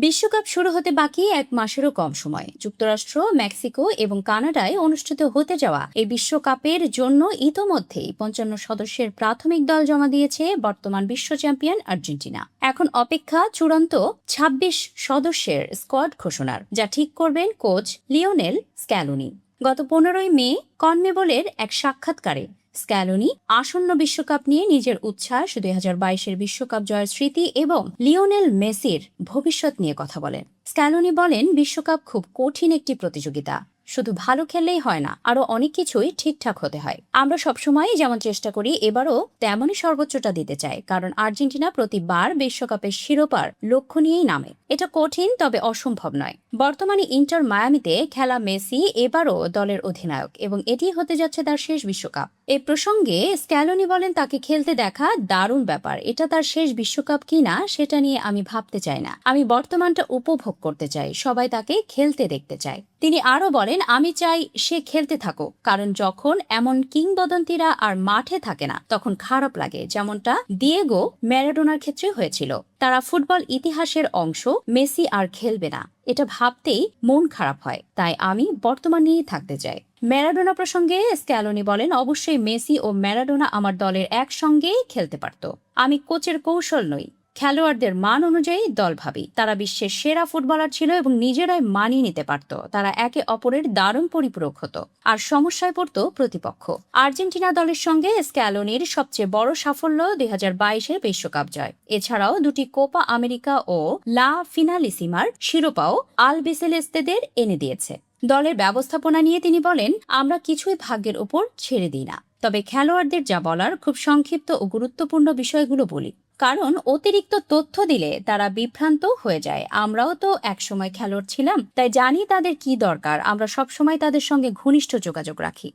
বিশ্বকাপ শুরু হতে বাকি এক মাসেরও কম সময়। যুক্তরাষ্ট্র, মেক্সিকো এবং কানাডায় অনুষ্ঠিত হতে যাওয়া এই বিশ্বকাপের জন্য ইতোমধ্যেই ৫৫ সদস্যের প্রাথমিক দল জমা দিয়েছে বর্তমান বিশ্ব চ্যাম্পিয়ন আর্জেন্টিনা। এখন অপেক্ষা চূড়ান্ত ২৬ সদস্যের স্কোয়াড ঘোষণার, যা ঠিক করবেন কোচ লিওনেল স্ক্যালোনি। গত ১৫ই মে কনমেবলের এক সাক্ষাৎকারে স্ক্যালোনি আসন্ন বিশ্বকাপ নিয়ে নিজের উচ্ছ্বাস, ২০২২-এর বিশ্বকাপ জয়ের স্মৃতি এবং লিওনেল মেসির ভবিষ্যৎ নিয়ে কথা বলেন। স্ক্যালোনি বলেন, বিশ্বকাপ খুব কঠিন একটি প্রতিযোগিতা। শুধু ভালো খেললেই হয় না, আরো অনেক কিছুই ঠিকঠাক হতে হয়। আমরা সবসময় যেমন চেষ্টা করি, এবারও তেমনই সর্বোচ্চটা দিতে চাই, কারণ আর্জেন্টিনা প্রতিবার বিশ্বকাপের শিরোপার লক্ষ্য নিয়েই নামে। এটা কঠিন, তবে অসম্ভব নয়। বর্তমানে ইন্টার মায়ামিতে খেলা মেসি এবারও দলের অধিনায়ক এবং এটি হতে যাচ্ছে তার শেষ বিশ্বকাপ। এই প্রসঙ্গে স্ক্যালোনি বলেন, তাকে খেলতে দেখা দারুণ ব্যাপার। এটা তার শেষ বিশ্বকাপ কিনা সেটা নিয়ে আমি ভাবতে চাই না। আমি বর্তমানটা উপভোগ করতে চাই, সবাই তাকে খেলতে দেখতে চায়। তিনি আরো বলেন, আমি চাই সে খেলতে থাকুক, কারণ যখন এমন কিংবদন্তিরা আর মাঠে থাকে না তখন খারাপ লাগে, যেমনটা দিয়েগো ম্যারাডোনার ক্ষেত্রে হয়েছিল। তারা ফুটবল ইতিহাসের অংশ, মেসি আর খেলবে না, এটা ভাবতেই মন খারাপ হয়। তাই আমি বর্তমান নিয়েই থাকতে চাই। ম্যারাডোনা প্রসঙ্গে স্ক্যালোনি বলেন, অবশ্যই মেসি ও ম্যারাডোনা আমার দলের একসঙ্গেই খেলতে পারত। আমি কোচের কৌশল নই, খেলোয়াড়দের মান অনুযায়ী দল ভাবি। তারা বিশ্বের সেরা ফুটবলার ছিল এবং নিজেরাই মানিয়ে নিতে পারত। তারা একে অপরের দারুণ পরিপূরক হতো আর সমস্যায় পড়ত প্রতিপক্ষ। আর্জেন্টিনা দলের সঙ্গে স্ক্যালোনির সবচেয়ে বড় সাফল্য ২০২২-এর বিশ্বকাপ জয়। এছাড়াও দুটি কোপা আমেরিকা ও লা ফিনালিসিমার শিরোপাও আলবিসেলেস্তেদের এনে দিয়েছে। দলের ব্যবস্থাপনা নিয়ে তিনি বলেন, আমরা কিছুই ভাগ্যের উপর ছেড়ে দিই না, তবে খেলোয়াড়দের যা বলার খুব সংক্ষিপ্ত ও গুরুত্বপূর্ণ বিষয়গুলো বলি, কারণ অতিরিক্ত তথ্য দিলে তারা বিভ্রান্ত হয়ে যায়। আমরাও তো একসময় খেলোয়াড় ছিলাম, তাই জানি তাদের কি দরকার। আমরা সবসময় তাদের সঙ্গে ঘনিষ্ঠ যোগাযোগ রাখি।